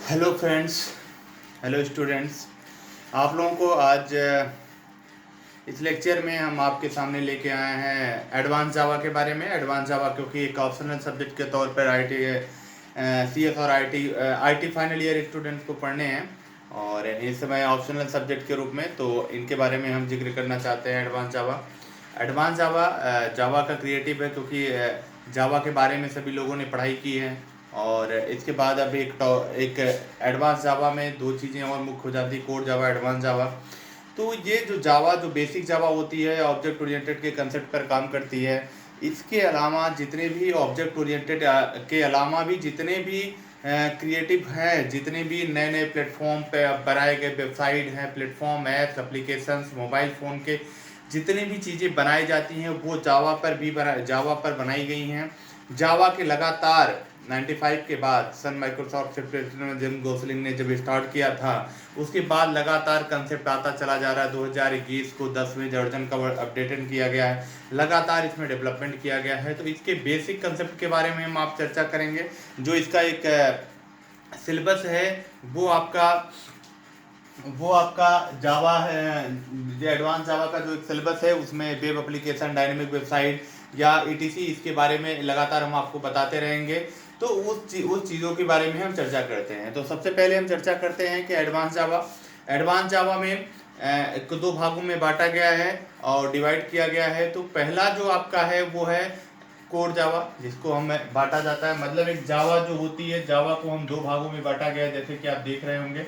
Hello friends, hello students. आप लोगों को आज इस लेक्चर में हम आपके सामने लेके आए हैं एडवांस जावा के बारे में। एडवांस जावा क्योंकि एक ऑप्शनल सब्जेक्ट के तौर पर आईटी सीएस और आईटी फाइनल ईयर स्टूडेंट्स को पढ़ने हैं और इस समय ऑप्शनल सब्जेक्ट के रूप में, तो इनके बारे में हम जिक्र करना चाहते हैं। एडवांस जावा जावा का क्रिएटिव है क्योंकि जावा के बारे में सभी लोगों ने पढ़ाई की है। और इसके बाद अब एक एडवांस जावा में दो चीज़ें और मुख्य हो जाती, कोर जावा, एडवांस जावा। तो ये जो जावा, जो बेसिक जावा होती है, ऑब्जेक्ट ओरिएंटेड के कंसेप्ट पर काम करती है। इसके अलावा जितने भी ऑब्जेक्ट ओरिएंटेड के अलावा भी जितने भी क्रिएटिव हैं, जितने भी नए नए प्लेटफॉर्म पे बनाए गए वेबसाइट हैं, platform, apps, applications, mobile phone के जितनी भी चीज़ें बनाई जाती हैं वो जावा पर बनाई गई हैं। जावा के लगातार 95 के बाद सन माइक्रोसॉफ्ट से प्रेसिडेंट जिम गोसलिंग ने जब स्टार्ट किया था, उसके बाद लगातार कंसेप्ट आता चला जा रहा है। 2021 को 10वें वर्जन का अपडेटेड किया गया है, लगातार इसमें डेवलपमेंट किया गया है। तो इसके बेसिक कंसेप्ट के बारे में हम आप चर्चा करेंगे। जो इसका एक सिलेबस है वो आपका जावा है। जो एडवांस जावा का जो एक सिलेबस है उसमें वेब एप्लीकेशन, डायनेमिक वेबसाइट या ईटीसी, इसके बारे में लगातार हम आपको बताते रहेंगे। तो उस चीज़ों के बारे में हम चर्चा करते हैं। तो सबसे पहले हम चर्चा करते हैं कि एडवांस जावा में दो भागों में बांटा गया है और डिवाइड किया गया है। तो पहला जो आपका है वो है कोर जावा, जिसको हम बांटा जाता है, मतलब एक जावा जो होती है, जावा को हम दो भागों में बांटा गया है, जैसे कि आप देख रहे होंगे।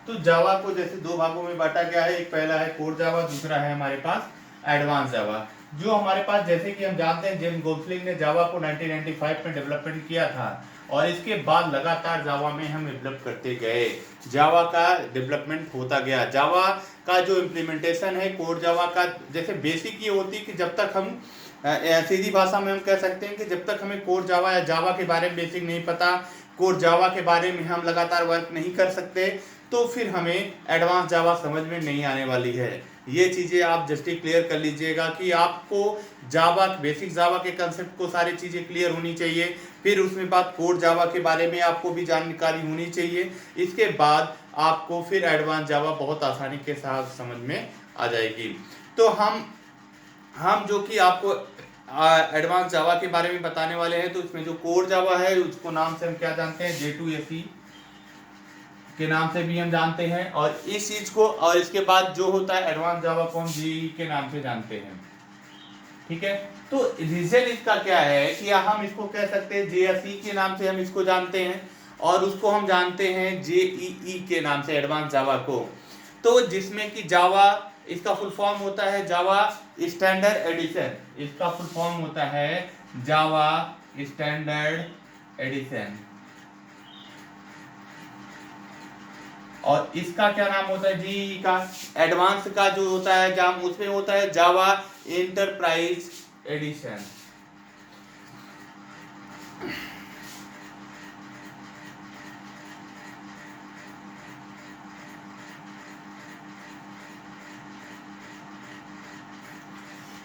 तो जावा को जैसे दो भागों में बांटा गया है, एक पहला है कोर जावा, दूसरा है हमारे पास एडवांस जावा। जो हमारे पास, जैसे कि हम जानते हैं, जिम गोसलिंग ने जावा को 1995 में डेवलपमेंट किया था और इसके बाद लगातार जावा में हम डेवलप करते गए। जावा का डेवलपमेंट होता गया। जावा का जो इम्प्लीमेंटेशन है कोर जावा का, जैसे बेसिक ये होती है कि जब तक हम सीधी भाषा में हम कह सकते हैं कि जब तक हमें कोर जावा या जावा के बारे में बेसिक नहीं पता, कोर जावा के बारे में हम लगातार वर्क नहीं कर सकते, तो फिर हमें एडवांस जावा समझ में नहीं आने वाली है। ये चीज़ें आप जस्ट क्लियर कर लीजिएगा कि आपको जावा, बेसिक जावा के कंसेप्ट को सारी चीज़ें क्लियर होनी चाहिए। फिर उसमें बाद कोर जावा के बारे में आपको भी जानकारी होनी चाहिए। इसके बाद आपको फिर एडवांस जावा बहुत आसानी के साथ समझ में आ जाएगी। तो हम जो कि आपको एडवांस जावा के बारे में बताने वाले हैं, तो इसमें जो कोर जावा है उसको नाम से हम क्या जानते हैं, J2SE के नाम से भी हम जानते हैं। और इस चीज को, और इसके बाद जो होता है एडवांस जावा को हम JEE के नाम से जानते हैं। ठीक है, तो रीजन इसका क्या है कि हम इसको कह सकते हैं JSE के नाम से हम इसको जानते हैं और उसको हम जानते हैं JEE के नाम से, एडवांस जावा को। तो जिसमें कि जावा, इसका फुल फॉर्म होता है जावा स्टैंडर्ड एडिशन। इसका फुल फॉर्म होता है जावा स्टैंडर्ड एडिशन। और इसका क्या नाम होता है जी का? एडवांस का जो होता है जाम, उसमें होता है जावा एंटरप्राइज एडिशन।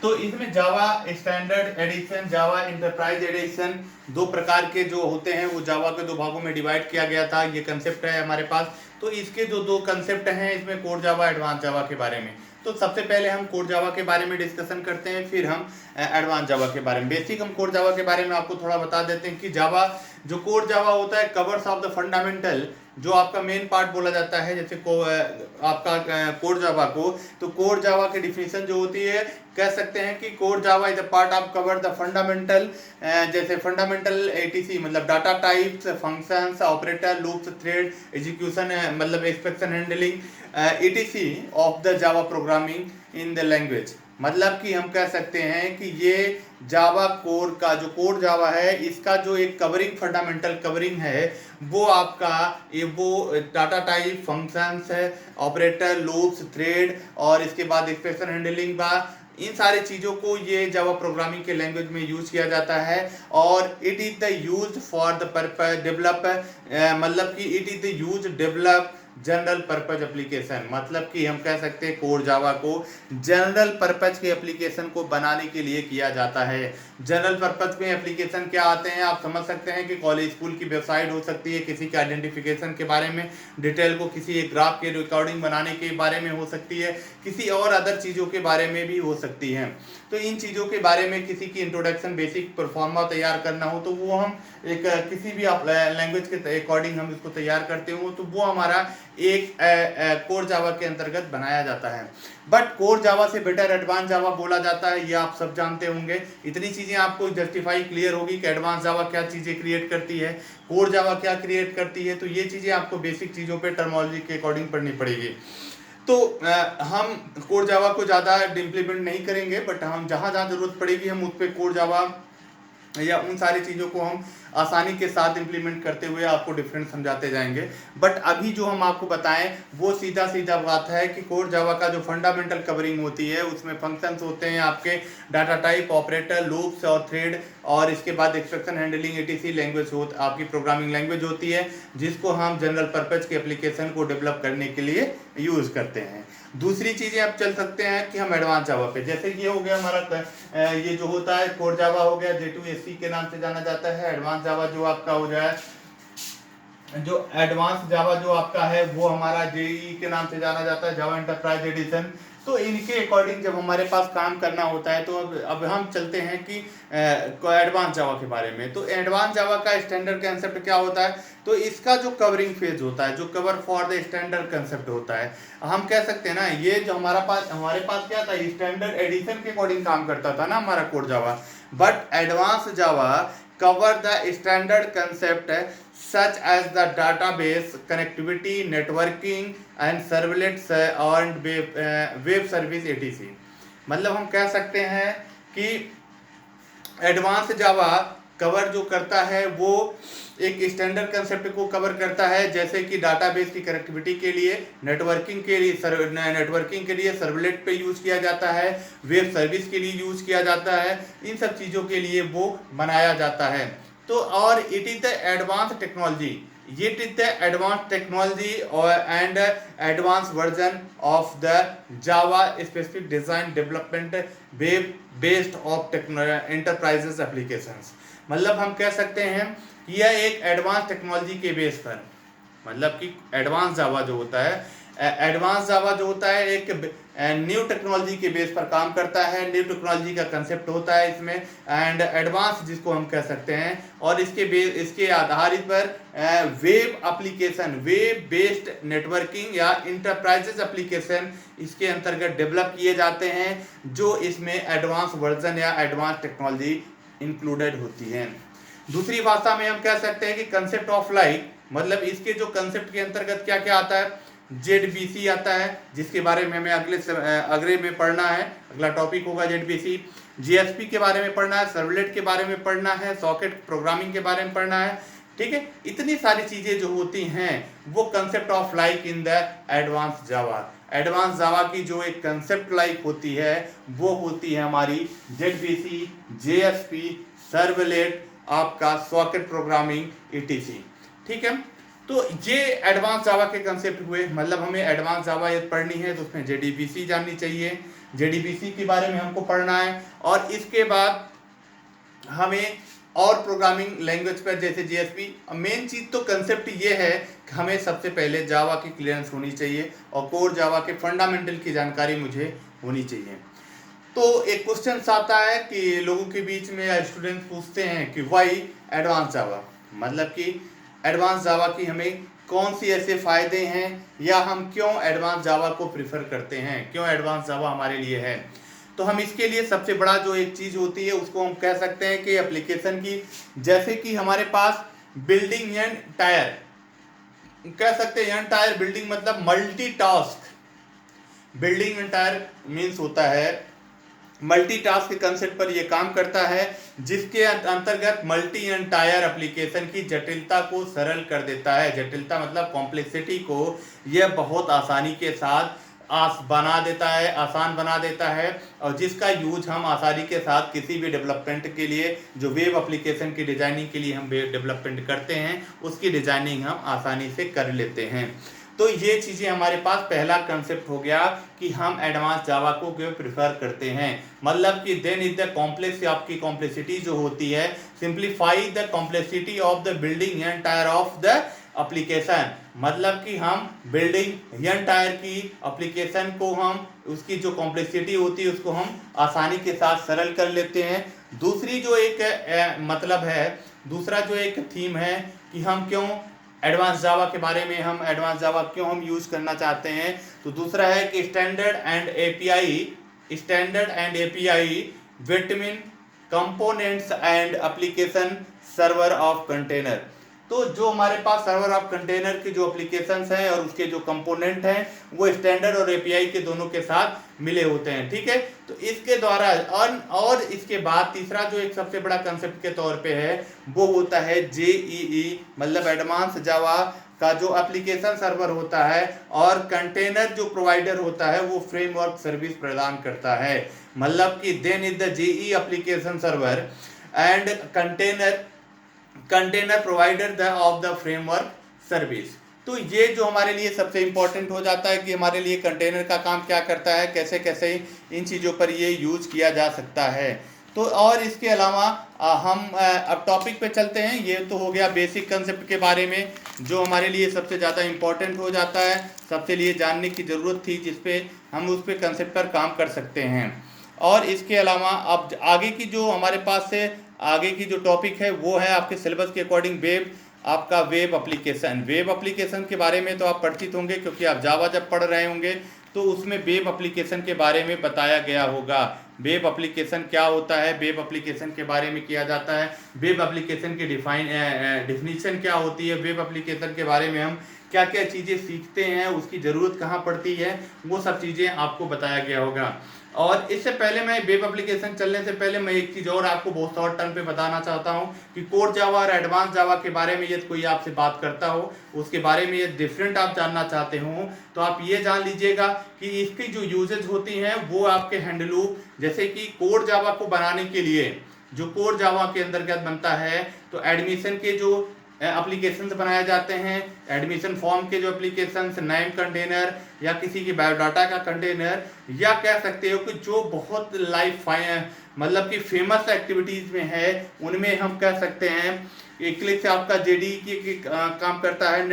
तो इसमें जावा स्टैंडर्ड एडिशन, जावा इंटरप्राइज एडिशन, दो प्रकार के जो होते हैं वो जावा के दो भागों में डिवाइड किया गया था। ये कंसेप्ट है हमारे पास। तो इसके जो दो कंसेप्ट हैं इसमें कोर जावा, एडवांस जावा के बारे में। तो सबसे पहले हम कोर जावा के बारे में डिस्कशन करते हैं, फिर हम एडवांस जावा के बारे में। बेसिक हम कोर जावा के बारे में आपको थोड़ा बता देते हैं कि जावा, जो कोर जावा होता है, कवर्स ऑफ द फंडामेंटल, जो आपका मेन पार्ट बोला जाता है। जैसे आपका कोर जावा को, तो कोर जावा की डिफिनेशन जो होती है, कह सकते हैं कि core Java is a part of cover the fundamental, जैसे फंडामेंटल एटीसी मतलब data types, functions, operator, loops, thread, execution मतलब expression handling, etc of the Java programming in the language. मतलब कि हम कह सकते हैं कि ये जावा कोर का, जो कोर जावा है, इसका जो एक कवरिंग, फंडामेंटल कवरिंग है, वो आपका वो डाटा टाइप, फंक्शंस है, ऑपरेटर, लूप्स, थ्रेड और इसके बाद एक्सप्रेशन हैंडलिंग, इन सारी चीज़ों को ये जावा प्रोग्रामिंग के लैंग्वेज में यूज किया जाता है। और it is the use for the purpose develop, मतलब कि it is the use develop general purpose application, मतलब कि हम कह सकते हैं कोर जावा को जनरल पर्पज के एप्लीकेशन को बनाने के लिए किया जाता है। जनरल पर्पज में एप्लीकेशन क्या आते हैं आप समझ सकते हैं कि कॉलेज स्कूल की वेबसाइट हो सकती है, किसी के आइडेंटिफिकेशन के बारे में डिटेल को, किसी एक ग्राफ के रिकॉर्डिंग बनाने के बारे में हो सकती है, किसी और अदर चीज़ों के बारे में भी हो सकती है। तो इन चीज़ों के बारे में किसी की इंट्रोडक्शन बेसिक परफॉर्मा तैयार करना हो तो वो हम एक किसी भी लैंग्वेज के अकॉर्डिंग हम इसको तैयार करते हो तो वो हमारा एक कोर जावा के अंतर्गत बनाया जाता है। बट कोर जावा से बेटर एडवांस जावा बोला जाता है, ये आप सब जानते होंगे। इतनी चीज़ें आपको जस्टिफाई क्लियर होगी कि एडवांस जावा क्या चीज़ें क्रिएट करती है, कोर जावा क्या क्रिएट करती है, तो ये चीज़ें आपको बेसिक चीज़ों पे टर्मोलॉजी के अकॉर्डिंग पढ़नी पड़ेगी। तो हम कोर जावा को ज़्यादा इम्प्लीमेंट नहीं करेंगे, बट हम जहाँ जहाँ जरूरत पड़ेगी हम उस पर कोर जावा या उन सारी चीज़ों को हम आसानी के साथ इंप्लीमेंट करते हुए आपको डिफरेंट समझाते जाएंगे। बट अभी जो हम आपको बताएं वो सीधा सीधा बात है कि कोर जावा का जो फंडामेंटल कवरिंग होती है उसमें फंक्शंस होते हैं आपके, डाटा टाइप, ऑपरेटर, लूप्स और थ्रेड, और इसके बाद एक्सप्रेशन हैंडलिंग एटीसी लैंग्वेज आपकी प्रोग्रामिंग लैंग्वेज होती है जिसको हम जनरल पर्पज के एप्लीकेशन को डेवलप करने के लिए यूज़ करते हैं। दूसरी चीज़ें आप चल सकते हैं कि हम एडवांस जावा पे, जैसे कि ये हो गया हमारा ये जो होता है कोर जावा हो गया, J2SE के नाम से जाना जाता है। एडवांस जावा जो आपका हो जाए, जो एडवांस जावा जो आपका है वो हमारा JEE के नाम से जाना जाता है, जावा एंटरप्राइज एडिशन। तो इनके अकॉर्डिंग जब हमारे पास काम करना होता है तो अब हम चलते हैं कि एडवांस जावा के बारे में। तो एडवांस जावा का स्टैंडर्ड कंसेप्ट क्या होता है, तो इसका जो कवरिंग फेज होता है, जो cover for the standard concept होता है, हम कह सकते हैं ना ये जो हमारे पास क्या था, स्टैंडर्ड एडिशन के अकॉर्डिंग काम करता था ना हमारा core Java. But advance Java cover the standard concept such as the database, connectivity, networking and servlets and web service etc. मतलब हम कह सकते हैं कि एडवांस जावा कवर जो करता है वो एक स्टैंडर्ड कंसेप्ट को कवर करता है, जैसे कि डाटाबेस की कनेक्टिविटी के लिए, नेटवर्किंग के लिए सर्वलेट पे यूज किया जाता है, वेब सर्विस के लिए यूज किया जाता है, इन सब चीज़ों के लिए वो बनाया जाता है। तो और it is the advance technology, it is the advance technology और and advance version of the Java specific design development web based of enterprises applications. मतलब हम कह सकते हैं कि यह एक एडवांस टेक्नोलॉजी के बेस पर, मतलब कि एडवांस जावा जो होता है एक न्यू टेक्नोलॉजी के बेस पर काम करता है, न्यू टेक्नोलॉजी का कंसेप्ट होता है इसमें, एंड एडवांस जिसको हम कह सकते हैं, और इसके आधारित पर web application, web based networking या इंटरप्राइजेस एप्लीकेशन इसके अंतर्गत डेवलप किए जाते हैं, जो इसमें एडवांस वर्जन या एडवांस टेक्नोलॉजी इंक्लूडेड होती है। दूसरी भाषा में हम कह सकते हैं कि कंसेप्ट ऑफ लाइक, मतलब इसके जो कंसेप्ट के अंतर्गत क्या क्या आता है, ZBC आता है जिसके बारे में हमें अगले में पढ़ना है, अगला टॉपिक होगा ZBC। JSP के बारे में पढ़ना है, सर्वलेट के बारे में पढ़ना है, सॉकेट प्रोग्रामिंग के बारे में पढ़ना है, ठीक है। इतनी सारी चीज़ें जो होती हैं वो concept of like in the advance Java. Advance जावा की जो एक कंसेप्ट लाइक होती है वो होती है हमारी ZBC, JSP, सर्वलेट, आपका सॉकेट प्रोग्रामिंग etc, ठीक है। तो ये एडवांस जावा के कंसेप्ट हुए। मतलब हमें एडवांस जावा यदि पढ़नी है तो उसमें JDBC जाननी चाहिए, JDBC के बारे में हमको पढ़ना है, और इसके बाद हमें और प्रोग्रामिंग लैंग्वेज पर जैसे JSP। मेन चीज़ तो कंसेप्ट ये है कि हमें सबसे पहले जावा की क्लियरेंस होनी चाहिए और कोर जावा के फंडामेंटल की जानकारी मुझे होनी चाहिए। तो एक क्वेश्चन आता है कि लोगों के बीच में या स्टूडेंट्स पूछते हैं कि वाई एडवांस जावा, मतलब कि एडवांस जावा की हमें कौन सी ऐसे फ़ायदे हैं या हम क्यों एडवांस जावा को प्रिफर करते हैं, क्यों एडवांस जावा हमारे लिए है। तो हम इसके लिए सबसे बड़ा जो एक चीज़ होती है उसको हम कह सकते हैं कि एप्लीकेशन की, जैसे कि हमारे पास बिल्डिंग एंड टायर, कह सकते हैं टायर बिल्डिंग मतलब multitask. Building and tyre means होता है मल्टीटास्क के कंसेप्ट पर यह काम करता है, जिसके अंतर्गत मल्टी एंड टायर एप्लीकेशन की जटिलता को सरल कर देता है। जटिलता मतलब कॉम्प्लेक्सिटी को यह बहुत आसानी के साथ आसान बना देता है, और जिसका यूज हम आसानी के साथ किसी भी डेवलपमेंट के लिए, जो वेब एप्लीकेशन की डिजाइनिंग के लिए हम डेवलपमेंट करते हैं, उसकी डिजाइनिंग हम आसानी से कर लेते हैं। तो ये चीज़ें हमारे पास पहला कंसेप्ट हो गया कि हम एडवांस जावा को क्यों प्रिफर करते हैं। मतलब कि देन इज द कॉम्प्लेक्स, आपकी कॉम्प्लेक्सिटी जो होती है, simplify the complexity of the building entire of the application. मतलब कि हम बिल्डिंग एंटायर की एप्लीकेशन को हम उसकी जो कॉम्प्लेक्सिटी होती है उसको हम आसानी के साथ सरल कर लेते हैं। दूसरी जो एक मतलब है, दूसरा जो एक थीम है कि हम क्यों एडवांस जावा के बारे में, हम एडवांस जावा क्यों हम यूज करना चाहते हैं, तो दूसरा है कि standard and API between components and application server of container. तो जो हमारे पास सर्वर ऑफ कंटेनर के जो एप्लीकेशंस हैं और उसके जो कंपोनेंट हैं वो स्टैंडर्ड और एपीआई के दोनों के साथ मिले होते हैं, ठीक है। तो इसके द्वारा और इसके बाद तीसरा जो एक सबसे बड़ा कंसेप्ट के तौर पे है वो होता है जेईई, मतलब एडवांस जावा का जो एप्लीकेशन सर्वर होता है और कंटेनर जो प्रोवाइडर होता है वो फ्रेमवर्क सर्विस प्रदान करता है। मतलब कि then is the JEE application server and container provider of the framework service. तो ये जो हमारे लिए सबसे इंपॉर्टेंट हो जाता है कि हमारे लिए कंटेनर का काम क्या करता है, कैसे कैसे इन चीज़ों पर ये यूज किया जा सकता है। तो और इसके अलावा हम अब टॉपिक पे चलते हैं। ये तो हो गया बेसिक कंसेप्ट के बारे में जो हमारे लिए सबसे ज़्यादा इंपॉर्टेंट हो जाता है, सबसे लिए जानने की ज़रूरत थी, जिसपे हम उस पे कंसेप्ट पर काम कर सकते हैं। और इसके अलावा अब आगे की जो हमारे पास से आगे की जो टॉपिक है वो है आपके सिलेबस के अकॉर्डिंग आपका वेब एप्लीकेशन। वेब एप्लीकेशन के बारे में तो आप परिचित होंगे क्योंकि आप जावा जब पढ़ रहे होंगे तो उसमें वेब एप्लीकेशन के बारे में बताया गया होगा। वेब एप्लीकेशन क्या होता है, वेब एप्लीकेशन के बारे में किया जाता है, वेब एप्लीकेशन की डिफिनीशन क्या होती है, वेब एप्लीकेशन के बारे में हम क्या क्या चीज़ें सीखते हैं, उसकी ज़रूरत कहाँ पड़ती है, वो सब चीज़ें आपको बताया गया होगा। और इससे पहले मैं वेब एप्लीकेशन चलने से पहले मैं एक चीज़ और आपको बहुत शॉर्ट टर्म पे बताना चाहता हूँ कि कोर जावा और एडवांस जावा के बारे में यदि कोई आपसे बात करता हो, उसके बारे में यदि डिफरेंट आप जानना चाहते हो तो आप ये जान लीजिएगा कि इसकी जो यूजेज होती हैं वो आपके हैंड लूप, जैसे कि कोर जावा को बनाने के लिए जो कोर जावा के अंतर्गत बनता है तो एडमिशन के जो एप्लीकेशंस बनाए जाते हैं, एडमिशन फॉर्म के जो एप्लीकेशंस, नेम कंटेनर या किसी की बायोडाटा का कंटेनर, या कह सकते हो कि जो बहुत मतलब कि फेमस एक्टिविटीज़ में है उनमें हम कह सकते हैं क्लिक से आपका जेडी की काम करता है,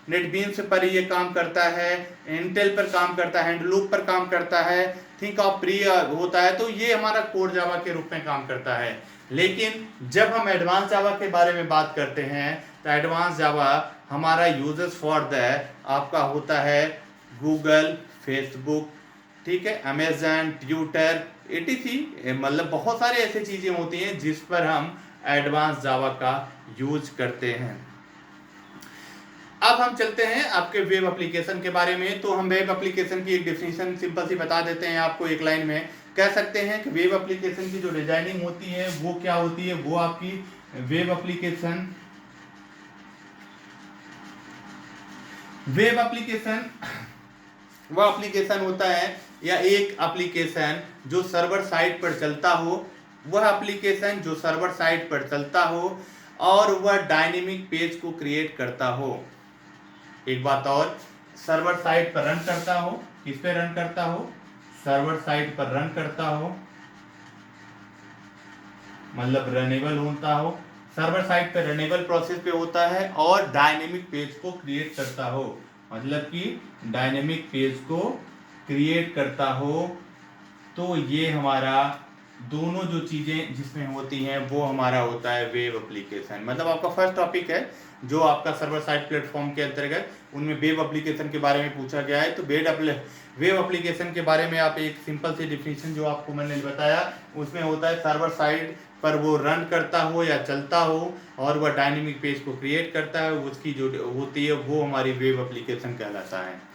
नेटबीन्स पर ये काम करता है, इंटेल पर काम करता है, हैंडलूप पर काम करता है, थिंक ऑफ प्री होता है। तो ये हमारा कोर जावा के रूप में काम करता है। लेकिन जब हम एडवांस जावा के बारे में बात करते हैं तो एडवांस जावा हमारा यूजर्स फॉर द आपका होता है गूगल, फेसबुक, ठीक है, अमेजन, ट्विटर, etc। मतलब बहुत सारे ऐसे चीज़ें होती हैं जिस पर हम एडवांस जावा का यूज करते हैं। अब हम चलते हैं आपके वेब एप्लीकेशन के बारे में। तो हम वेब एप्लीकेशन की एक डेफिनेशन सिंपल सी बता देते हैं आपको एक लाइन में। कह सकते हैं कि वेब एप्लीकेशन की जो डिजाइनिंग होती है वो क्या होती है, वो आपकी वेब एप्लीकेशन वो एप्लीकेशन होता है या एक एप्लीकेशन जो सर्वर साइट पर चलता हो, वह एप्लीकेशन जो सर्वर साइट पर चलता हो और वह डायनेमिक पेज को क्रिएट करता हो। एक बात और, सर्वर साइट पर रन करता हो, किस पे रन करता हो, सर्वर साइट पर रन करता हो, मतलब रनेबल होता हो, सर्वर साइट पे रनेबल प्रोसेस पे होता है और डायनेमिक पेज को क्रिएट करता हो, मतलब कि डायनेमिक पेज को क्रिएट करता हो। तो ये हमारा दोनों जो चीज़ें जिसमें होती हैं वो हमारा होता है वेब एप्लीकेशन। मतलब आपका फर्स्ट टॉपिक है जो आपका सर्वर साइड प्लेटफॉर्म के अंतर्गत उनमें वेब एप्लीकेशन के बारे में पूछा गया है। तो वेब एप्लीकेशन के बारे में आप एक सिंपल सी डिफिनीशन जो आपको मैंने बताया उसमें होता है सर्वर साइड पर वो रन करता हो या चलता हो और वह डायनेमिक पेज को क्रिएट करता है, उसकी जो होती है वो हमारी वेब एप्लीकेशन कहलाता है।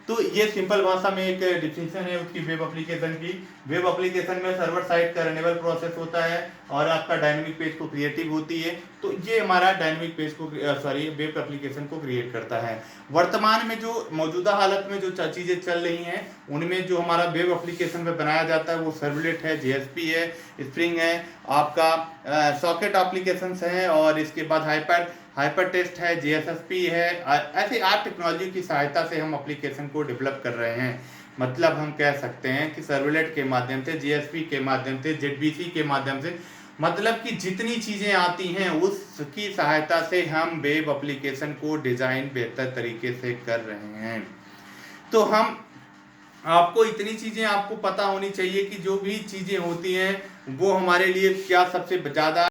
तो ये सिंपल भाषा में एक डिफिनीशन है उसकी वेब एप्लीकेशन की। वेब एप्लीकेशन में सर्वर साइड का रनेबल प्रोसेस होता है और आपका डायनेमिक पेज को क्रिएटिव होती है। तो ये हमारा डायनेमिक पेज को वेब एप्लीकेशन को क्रिएट करता है। वर्तमान में जो मौजूदा हालत में जो चीज़ें चल रही हैं उनमें जो हमारा वेब एप्लीकेशन पे बनाया जाता है वो सर्वलेट है, JSP है, स्प्रिंग है, आपका सॉकेट एप्लीकेशंस हैं और इसके बाद हाइपर टेक्स्ट है, JSSP है। ऐसे आप टेक्नोलॉजी की सहायता से हम एप्लीकेशन को डेवलप कर रहे हैं। मतलब हम कह सकते हैं कि सर्वलेट के माध्यम से, JSP के माध्यम से, ZBC के माध्यम से, मतलब कि जितनी चीज़ें आती हैं उसकी सहायता से हम वेब एप्लीकेशन को डिज़ाइन बेहतर तरीके से कर रहे हैं। तो हम आपको इतनी चीज़ें आपको पता होनी चाहिए कि जो भी चीज़ें होती हैं वो हमारे लिए क्या सबसे ज़्यादा